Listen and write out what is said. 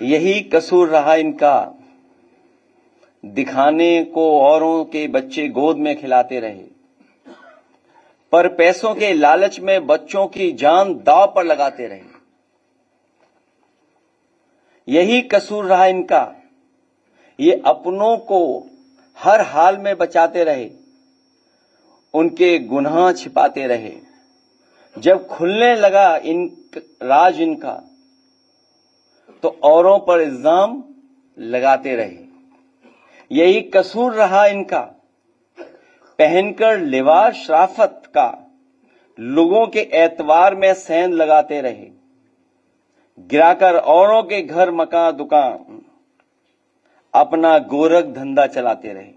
यही कसूर रहा इनका, दिखाने को औरों के बच्चे गोद में खिलाते रहे, पर पैसों के लालच में बच्चों की जान दांव पर लगाते रहे। यही कसूर रहा इनका, ये अपनों को हर हाल में बचाते रहे, उनके गुनाह छिपाते रहे। जब खुलने लगा राज इनका, तो औरों पर इल्जाम लगाते रहे। यही कसूर रहा इनका, पहनकर लिबास शराफत का लोगों के एतबार में सेंध लगाते रहे, गिराकर औरों के घर मकान दुकान अपना गोरख धंधा चलाते रहे।